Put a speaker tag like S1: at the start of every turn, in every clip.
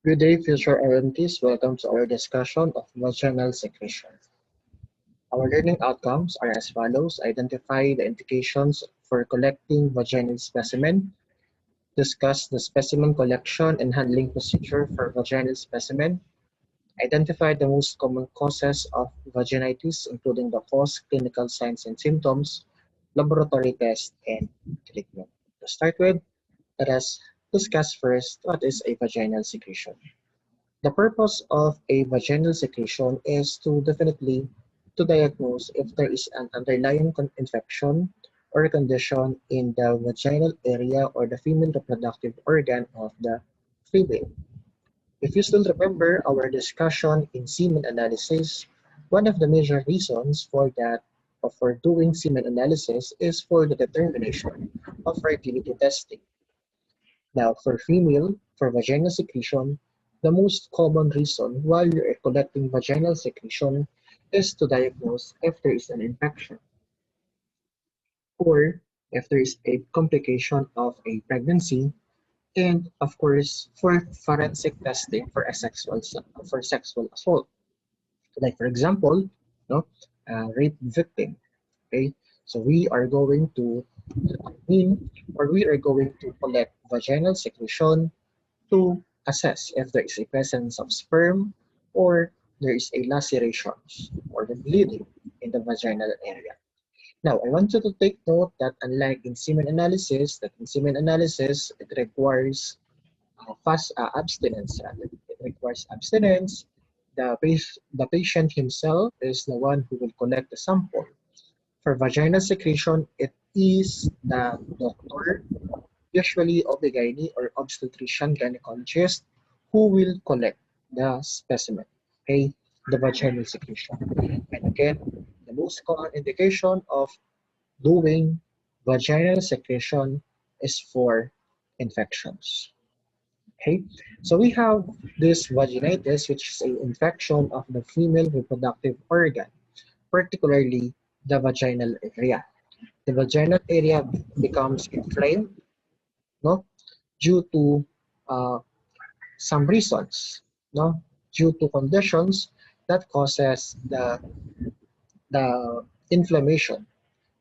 S1: Good day, future RMTs. Welcome to our discussion of vaginal secretion. Our learning outcomes are as follows. Identify the indications for collecting vaginal specimen. Discuss the specimen collection and handling procedure for vaginal specimen. Identify the most common causes of vaginitis, including the cause, clinical signs and symptoms, laboratory tests, and treatment. To start with, let us discuss first what is a vaginal secretion. The purpose of a vaginal secretion is to definitely to diagnose if there is an underlying infection or condition in the vaginal area or the female reproductive organ of the female. If you still remember our discussion in semen analysis, one of the major reasons for that or for doing semen analysis is for the determination of fertility testing. Now, for female, for vaginal secretion, the most common reason why you are collecting vaginal secretion is to diagnose if there is an infection or if there is a complication of a pregnancy, and of course, for forensic testing for a sexual assault. Like for example, no, rape victim. Okay, so we are going to collect vaginal secretion to assess if there is a presence of sperm or there is a lacerations or the bleeding in the vaginal area. Now, I want you to take note that unlike in semen analysis, it requires fast abstinence. Rather. It requires abstinence. The patient himself is the one who will collect the sample. For vaginal secretion, it is the doctor, usually OB/GYN or obstetrician gynecologist, who will collect the specimen, okay, the vaginal secretion. And again, the most common indication of doing vaginal secretion is for infections. Okay, so we have this vaginitis, which is an infection of the female reproductive organ, particularly the vaginal area. The vaginal area becomes inflamed, no, due to uh, some reasons, no, due to conditions that causes the inflammation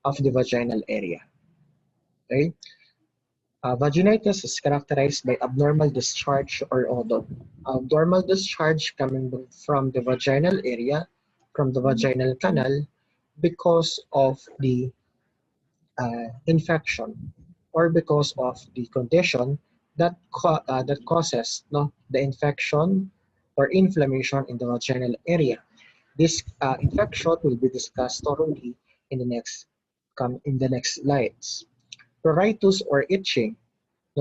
S1: of the vaginal area. Okay, vaginitis is characterized by abnormal discharge or odor. Abnormal discharge coming from the vaginal area, from the vaginal canal, because of the infection or because of the condition that causes the infection or inflammation in the vaginal area. This infection will be discussed thoroughly in the next slides. Pruritus or itching,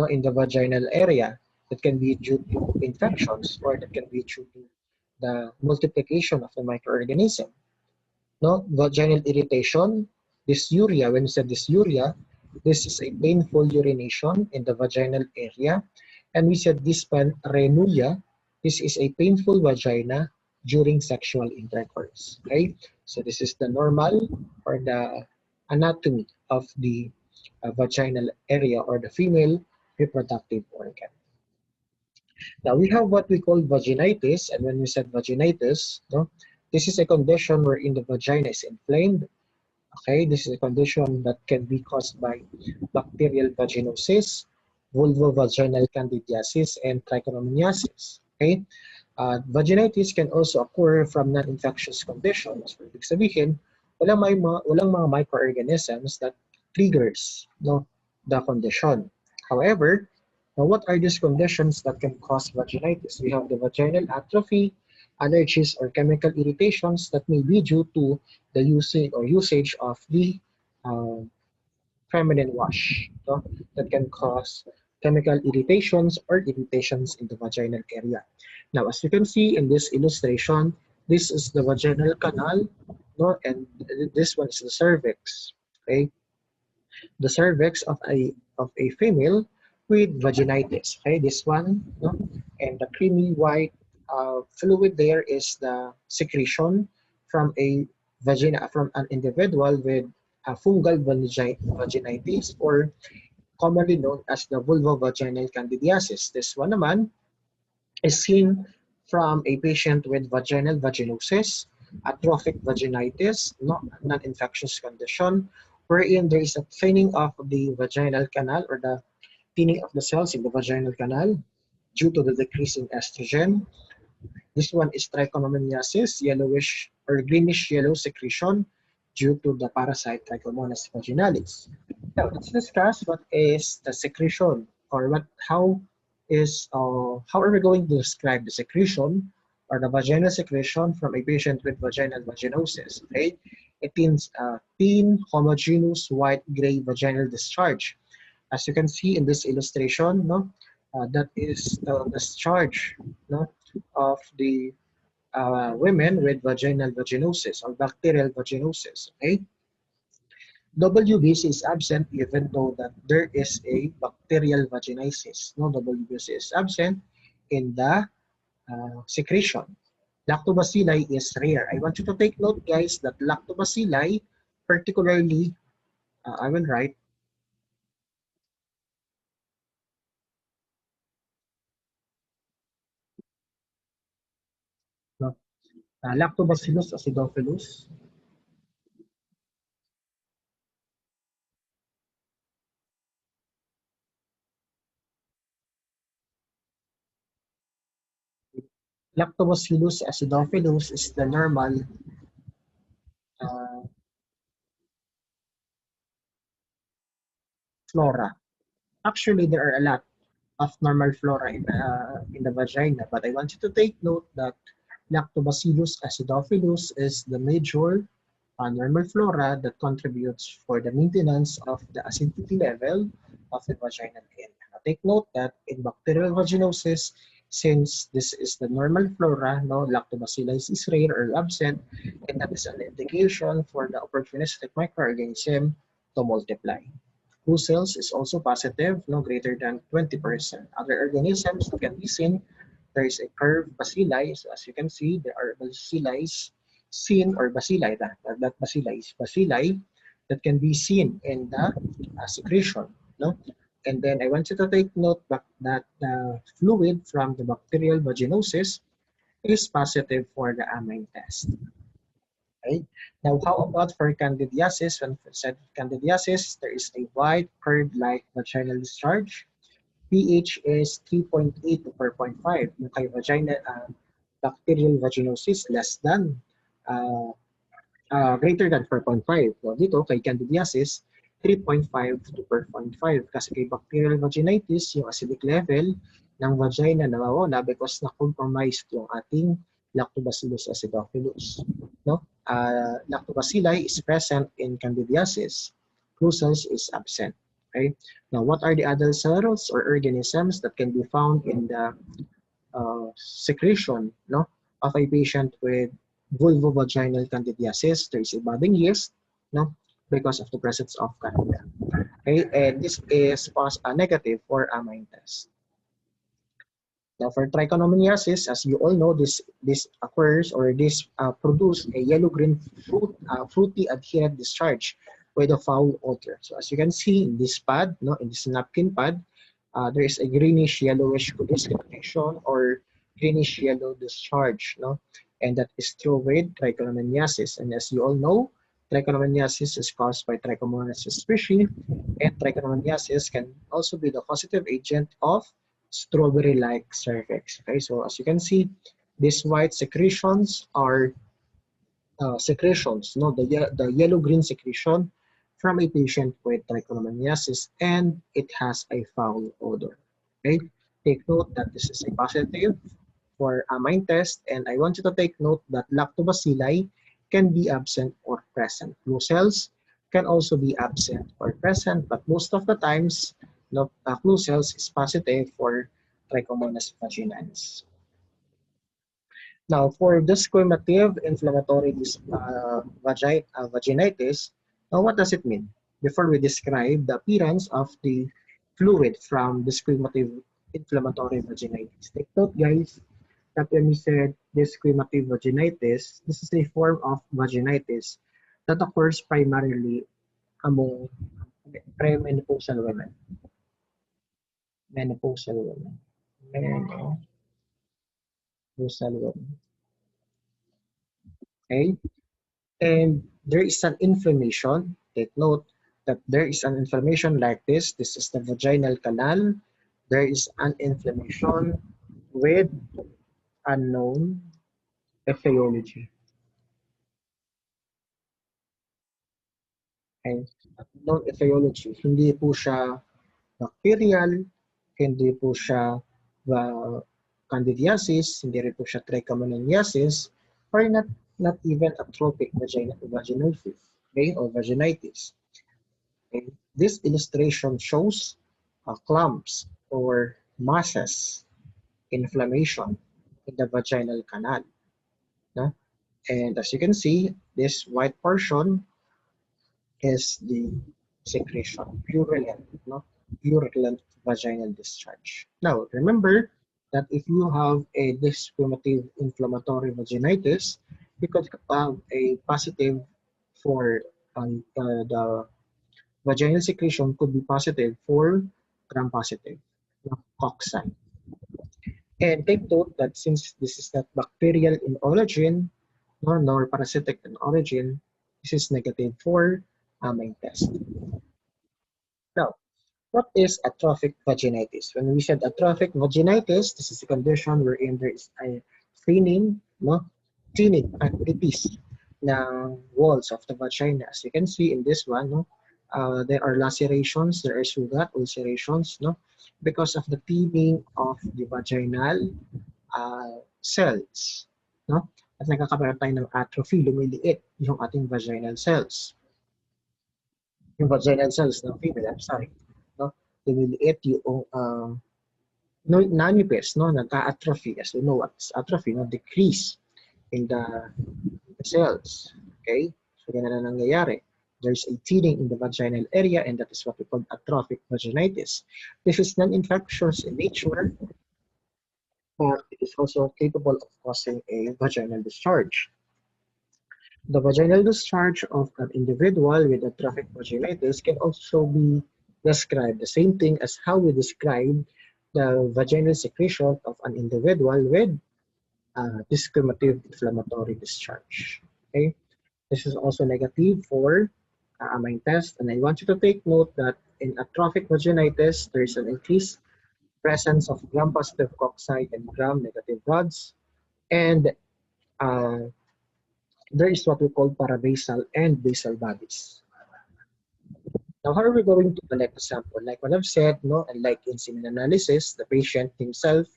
S1: in the vaginal area, that can be due to infections or that can be due to the multiplication of the microorganism. No, vaginal irritation, dysuria. When you said dysuria, this is a painful urination in the vaginal area. And we said dyspareunia, this is a painful vagina during sexual intercourse. Okay, so this is the normal or the anatomy of the vaginal area or the female reproductive organ. Now we have what we call vaginitis, and when we said vaginitis, no, this is a condition wherein the vagina is inflamed. Okay, this is a condition that can be caused by bacterial vaginosis, vulvovaginal candidiasis, and trichomoniasis. Okay, vaginitis can also occur from non-infectious conditions. So, ibig sabihin, walang mga microorganisms that triggers the condition. However, now what are these conditions that can cause vaginitis? We have the vaginal atrophy, allergies or chemical irritations that may be due to the usage of the uh, feminine wash, that can cause chemical irritations or irritations in the vaginal area. Now, as you can see in this illustration, this is the vaginal canal, and this one is the cervix. Okay, the cervix of a female with vaginitis. Okay, this one, and the creamy white fluid there is the secretion from a vagina from an individual with a fungal vaginitis, or commonly known as the vulvovaginal candidiasis. This one naman is seen from a patient with vaginal vaginosis, atrophic vaginitis, non-infectious condition, wherein there is a thinning of the vaginal canal or the thinning of the cells in the vaginal canal due to the decrease in estrogen. This one is trichomoniasis, yellowish or greenish yellow secretion due to the parasite Trichomonas vaginalis. Now let's discuss what is the secretion or how are we going to describe the secretion or the vaginal secretion from a patient with vaginal vaginosis. Okay, it means thin, homogeneous, white gray vaginal discharge. As you can see in this illustration, no, that is the discharge, no, of the women with vaginal vaginosis or bacterial vaginosis. Okay, WBC is absent even though that there is a bacterial vaginosis. No, WBC is absent in the secretion. Lactobacilli is rare. I want you to take note, guys, that lactobacilli, particularly, I will write, no, Lactobacillus acidophilus. Lactobacillus acidophilus is the normal uh, flora. Actually, there are a lot of normal flora in the vagina, but I want you to take note that Lactobacillus acidophilus is the major normal flora that contributes for the maintenance of the acidity level of the vaginal area. Now, take note that in bacterial vaginosis, since this is the normal flora, no lactobacilli is rare or absent, and that is an indication for the opportunistic microorganism to multiply. Flu cells is also positive, no greater than 20%. Other organisms that can be seen, there is a curved bacilli. So as you can see, there are bacilli seen or bacilli, that bacilli is bacilli that can be seen in the secretion. No? And then I want you to take note that the fluid from the bacterial vaginosis is positive for the amine test. Okay. Now, how about for candidiasis? When said candidiasis, there is a white curd-like vaginal discharge. pH is 3.8 to 4.5. Yung kay bacterial vaginosis, less than, uh, greater than 4.5. So dito, kay candidiasis, 3.5 to 4.5. Kasi kay bacterial vaginitis, yung acidic level ng vagina nawawala because na-compromised yung ating Lactobacillus acidophilus. No? Lactobacilli is present in candidiasis. Clusius is absent. Okay. Now, what are the other cells or organisms that can be found in the secretion, no, of a patient with vulvovaginal candidiasis? There is a budding yeast, no, because of the presence of candida. Okay, and this is negative for amine test. Now, for trichomoniasis, as you all know, this occurs or this produce a yellow-green fruity adherent discharge with a foul odor. So as you can see in this pad, no, in this napkin pad, there is a greenish yellowish discoloration or greenish yellow discharge, no, and that is true with trichomoniasis. And as you all know, trichomoniasis is caused by Trichomonas species, and trichomoniasis can also be the causative agent of strawberry-like cervix. Okay, so as you can see, these white secretions are secretions, no, the yellow-green secretion from a patient with trichomoniasis, and it has a foul odor. Okay, take note that this is a positive for amine test, and I want you to take note that lactobacilli can be absent or present. Flu cells can also be absent or present, but most of the times, no, flu cells is positive for Trichomonas vaginalis. Now, for desquamative inflammatory vaginitis, now what does it mean? Before we describe the appearance of the fluid from desquamative inflammatory vaginitis. Take note, guys, that when we said desquamative vaginitis, this is a form of vaginitis that occurs primarily among premenopausal women. Menopausal women. Nasal wall. Okay, and there is an inflammation. Take note that there is an inflammation like this. This is the vaginal canal. There is an inflammation with unknown etiology. Okay, unknown etiology. Hindi po siya bacterial, hindi po siya candidiasis, hindi rin po siya trichomoniasis, or not even atrophic vaginosis, okay, or vaginitis. Okay. This illustration shows clumps or masses, inflammation in the vaginal canal. No? And as you can see, this white portion is the secretion, purulent, no? Purulent vaginal discharge. Now, remember that if you have a discriminative inflammatory vaginitis, you could have a positive for the vaginal secretion could be positive for gram-positive, no? Cocci. And take note that since this is not bacterial in origin, nor parasitic in origin, this is negative for amine test. Now, what is atrophic vaginitis? When we said atrophic vaginitis, this is a condition wherein there is a thinning, no? Thinning activities ng walls of the vagina. As you can see in this one, no? There are lacerations, there are sugat, ulcerations, no? Because of the thinning of the vaginal cells, no? At nagkakaroon tayo ng atrophy, lumiliit yung ating vaginal cells. Yung vaginal cells ng female, I'm sorry, no? Lumiliit yung nanipis, no? Nagka-atrophy. As we know what's atrophy, no? Decrease in the cells. Okay? So, ganun na nangyayari. There's a thinning in the vaginal area, and that is what we call atrophic vaginitis. This is non-infectious in nature, but it is also capable of causing a vaginal discharge. The vaginal discharge of an individual with atrophic vaginitis can also be described the same thing as how we describe the vaginal secretion of an individual with discriminative inflammatory discharge. Okay, this is also negative for amine test, and I want you to take note that in atrophic vaginitis, there is an increased presence of gram-positive cocci and gram-negative rods, and there is what we call parabasal and basal bodies. Now, how are we going to collect the sample? Like what I've said, no, and like in semen analysis, the patient himself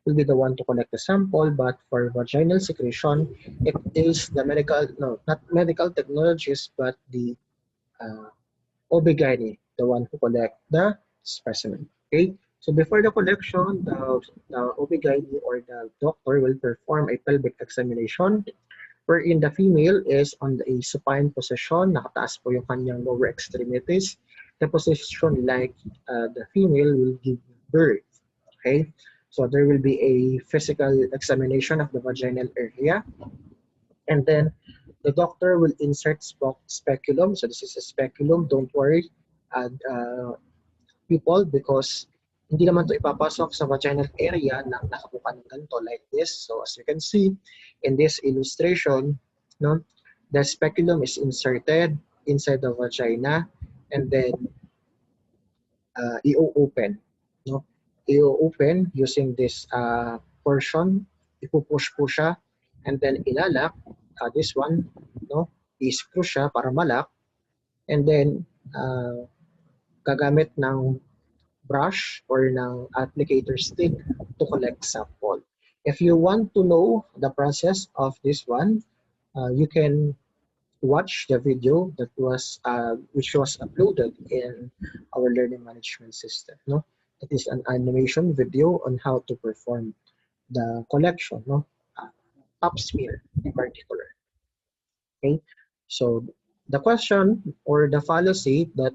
S1: will be the one to collect the sample, but for vaginal secretion, it is the not medical technologists, but the OB-GYN, the one who collect the specimen. Okay, so before the collection, the OB-GYN or the doctor will perform a pelvic examination wherein the female is on a supine position, nakataas po yung kanyang lower extremities, the position like the female will give birth. Okay, so there will be a physical examination of the vaginal area, and then the doctor will insert speculum. So this is a speculum. Don't worry, people, because hindi naman to ipapasok sa vaginal area na nakabuka ng ganito like this. So as you can see in this illustration, no, the speculum is inserted inside the vagina, and then i-open, no? I-open using this portion, ipupush po siya, and then ilalak, this one, no? I-screw siya para malak, and then gagamit ng brush or ng applicator stick to collect sample. If you want to know the process of this one, you can watch the video that was which was uploaded in our learning management system. No, it is an animation video on how to perform the collection. No, pap smear in particular. Okay, so the question or the fallacy that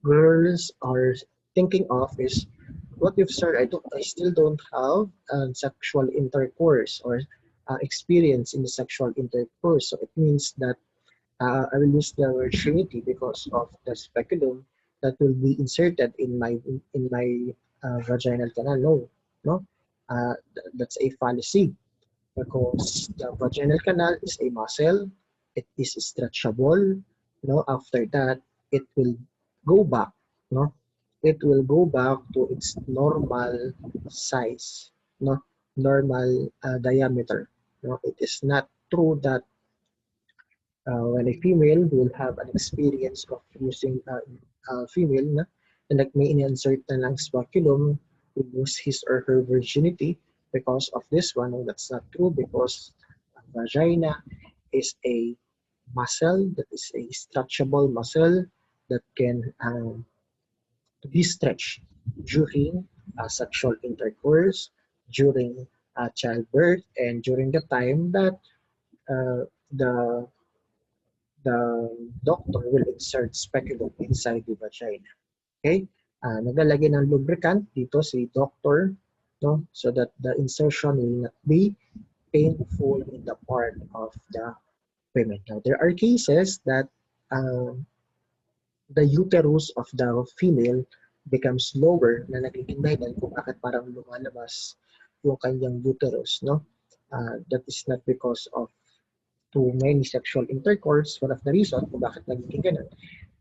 S1: girls are thinking of is, what if, sir, I still don't have sexual intercourse or experience in the sexual intercourse, so it means that I will lose the virginity because of the speculum that will be inserted in my vaginal canal. No, no. That's a fallacy because the vaginal canal is a muscle. It is stretchable. After that, it will go back. No, it will go back to its normal size. No, normal diameter. No, it is not true that when a female will have an experience of using female na may in-insert na lang speculum will lose his or her virginity because of this one. No, that's not true because vagina is a muscle that is a stretchable muscle that can be stretched during sexual intercourse, during childbirth, and during the time that uh, the the doctor will insert speculum inside the vagina. Okay? Naglalagay ng lubricant dito si doctor, no? So that the insertion will not be painful in the part of the women. Now, there are cases that the uterus of the female becomes lower na nagiging dahilan kung bakit parang lumalabas yung kanyang uterus, no? That is not because of too many sexual intercourse. One of the reasons kung bakit nagiging ganun,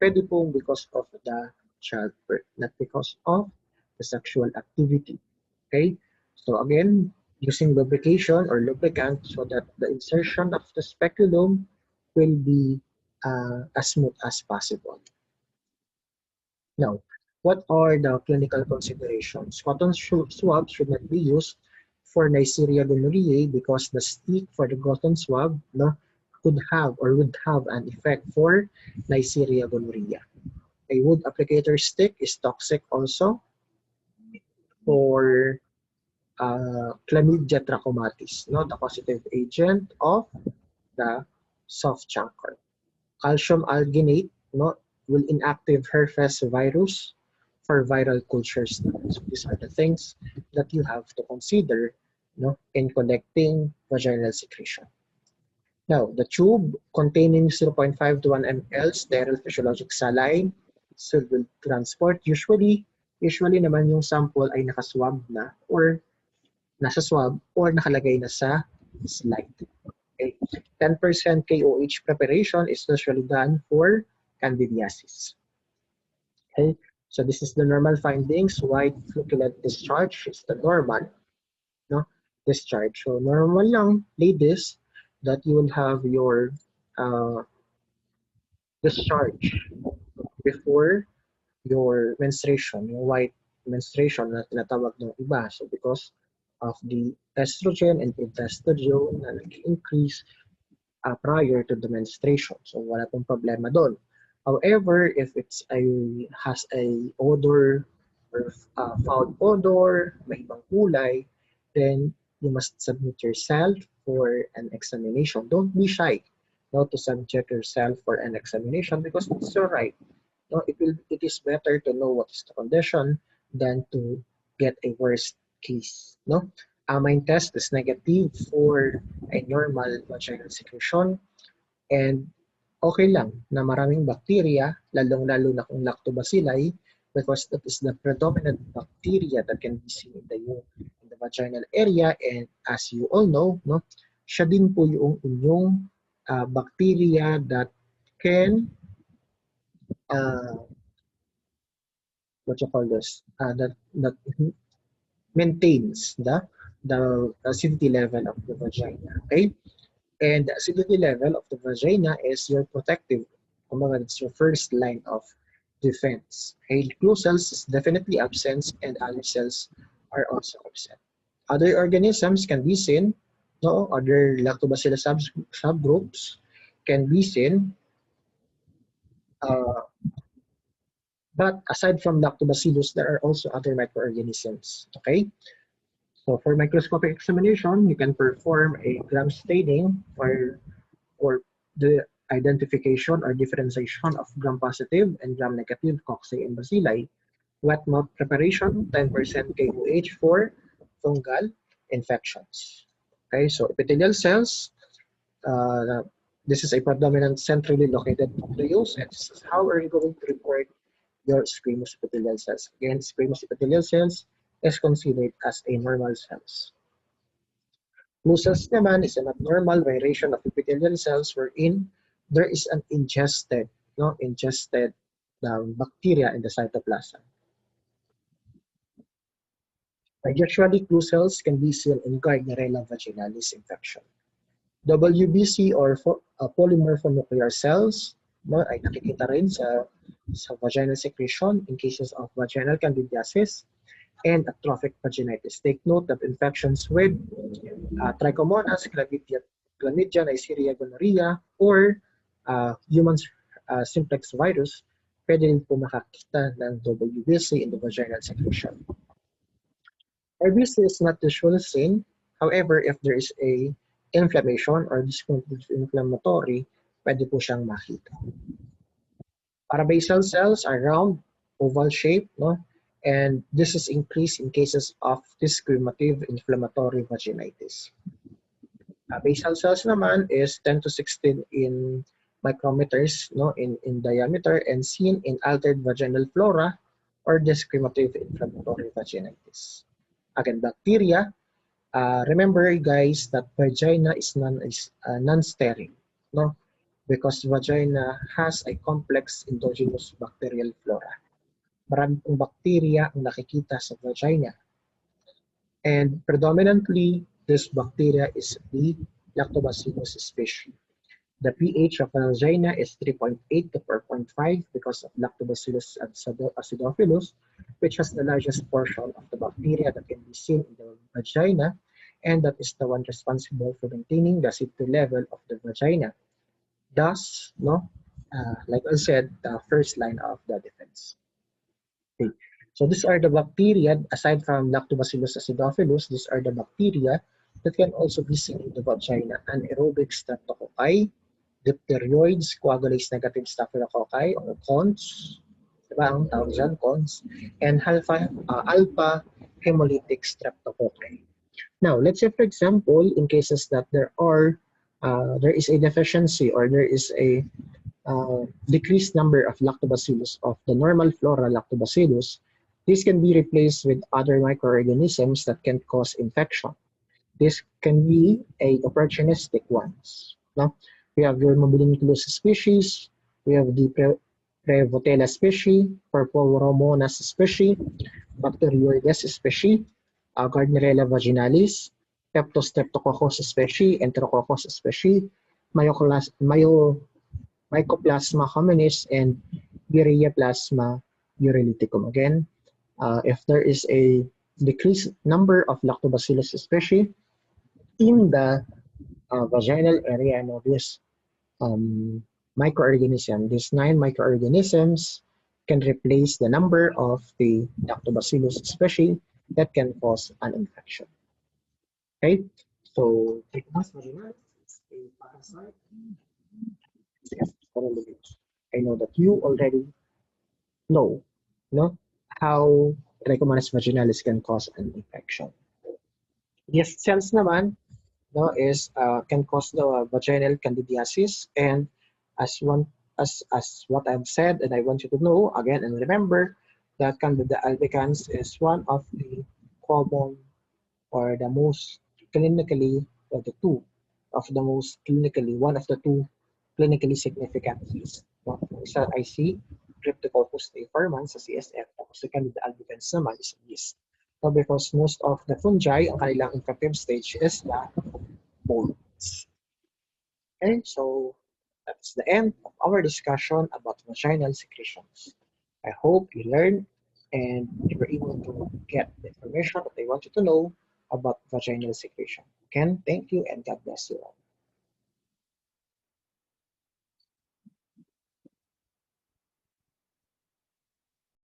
S1: pwede po because of the childbirth, not because of the sexual activity. Okay? So again, using lubrication or lubricant so that the insertion of the speculum will be as smooth as possible. Now, what are the clinical considerations? Cotton swab should not be used for Neisseria gonorrhoeae because the stick for the cotton swab could have or would have an effect for Neisseria gonorrhoeae. A wood applicator stick is toxic also for Chlamydia trachomatis, the causative agent of the soft chancre. Calcium alginate will inactive herpes virus for viral cultures. So these are the things that you have to consider in collecting vaginal secretion. Now, the tube containing 0.5 to 1 ml sterile physiologic saline will transport. Usually naman yung sample ay nakaswab na or nasa swab or nakalagay na sa slide. Okay. 10% KOH preparation is usually done for candidiasis. Okay, so this is the normal findings. White flocculent discharge is the normal discharge. So normal lang, ladies, that you will have your discharge before your menstruation, yung white menstruation na tinatawag ng iba. So because of the estrogen and progesterone na nag-increase prior to the menstruation. So wala pong problema doon. However, if it's has a odor or foul odor, may ibang kulay, then you must submit yourself for an examination. Don't be shy to subject yourself for an examination because it's all right. It is better to know what is the condition than to get a worst case. Amine test is negative for a normal vaginal secretion and okay lang na maraming bacteria, lalong-lalo na kung lactobacilli because that is the predominant bacteria that can be seen in the vaginal area, and as you all know, siya din po yung inyong bacteria that can what you call this that maintains the acidity level of the vagina. Okay, and the acidity level of the vagina is your protective. It's your first line of defense. Okay, glue cells is definitely absent, and other cells are also absent. Other organisms can be seen. Other lactobacillus subgroups can be seen. But aside from lactobacillus, there are also other microorganisms. Okay, so for microscopic examination, you can perform a gram staining for the identification or differentiation of gram-positive and gram-negative cocci and bacilli. Wet mouth preparation, 10% KOH for fungal infections. Okay, so epithelial cells, this is a predominant centrally located nucleus, and this is how are you going to report your squamous epithelial cells. Again, squamous epithelial cells is considered as a normal cells. Blue cells naman is an abnormal variation of epithelial cells wherein there is an ingested bacteria in the cytoplasm. Usually, glue cells can be seen in Gardnerella vaginalis infection. WBC or polymorphonuclear cells, no, ay nakikita rin sa vaginal secretion in cases of vaginal candidiasis and atrophic vaginitis. Take note that infections with Trichomonas, Chlamydia, Neisseria gonorrhea, or human simplex virus, pwede rin po makakita ng WBC in the vaginal secretion. RBC is not usually seen. However, if there is a inflammation or discontinuous inflammatory, pwede po siyang makita. Parabasal cells are round, oval shape, no? And this is increased in cases of discriminative inflammatory vaginitis. Basal cells naman is 10 to 16 in micrometers, no, in diameter and seen in altered vaginal flora or discriminative inflammatory vaginitis. Again, bacteria. Remember, guys, that vagina is non-sterile, no? Because vagina has a complex endogenous bacterial flora. Marami pong bacteria ang nakikita sa vagina. And predominantly, this bacteria is the Lactobacillus species. The pH of the vagina is 3.8 to 4.5 because of Lactobacillus acidophilus, which has the largest portion of the bacteria that can be seen in the vagina, and that is the one responsible for maintaining the acidity level of the vagina. Thus, no, like I said, the first line of the defense. Okay. So these are the bacteria, aside from Lactobacillus acidophilus, these are the bacteria that can also be seen in the vagina: anaerobic streptococci, diphterioids, coagulase negative staphylococci or cons, diba ang tawag dyan, cons, and alpha hemolytic streptococci. Now, let's say, for example, in cases that there is a deficiency or there is a decreased number of lactobacillus of the normal flora lactobacillus, this can be replaced with other microorganisms that can cause infection. This can be a opportunistic ones. No? We have your Mobilinculus species, we have the Prevotella species, Purpurmonas species, Bacteroides species, Gardnerella vaginalis, Streptococcus species, Enterococcus species, Mycoplasma hominis, and Ureaplasma uroliticum. Again, if there is a decreased number of Lactobacillus species in the vaginal area, no, this microorganism, these 9 microorganisms can replace the number of the Lactobacillus species that can cause an infection. Okay, so Trichomonas vaginalis is a parasite. I know that you already know, no, how Trichomonas vaginalis can cause an infection. Yes, cells naman, no, is can cause the vaginal candidiasis, and as what I've said, and I want you to know again and remember that Candida albicans is one of the common or the most clinically, or the two of the most clinically, one of the two clinically significant yeast. No? Isa ay si Cryptococcus neoformans sa CSF, tapos si Candida albicans naman is yeast. So because most of the fungi, ang kanilang infective stage is the molds. Okay, so that's the end of our discussion about vaginal secretions. I hope you learned and you were able to get the information that I want you to know about vaginal secretion. Again, thank you and God bless you all.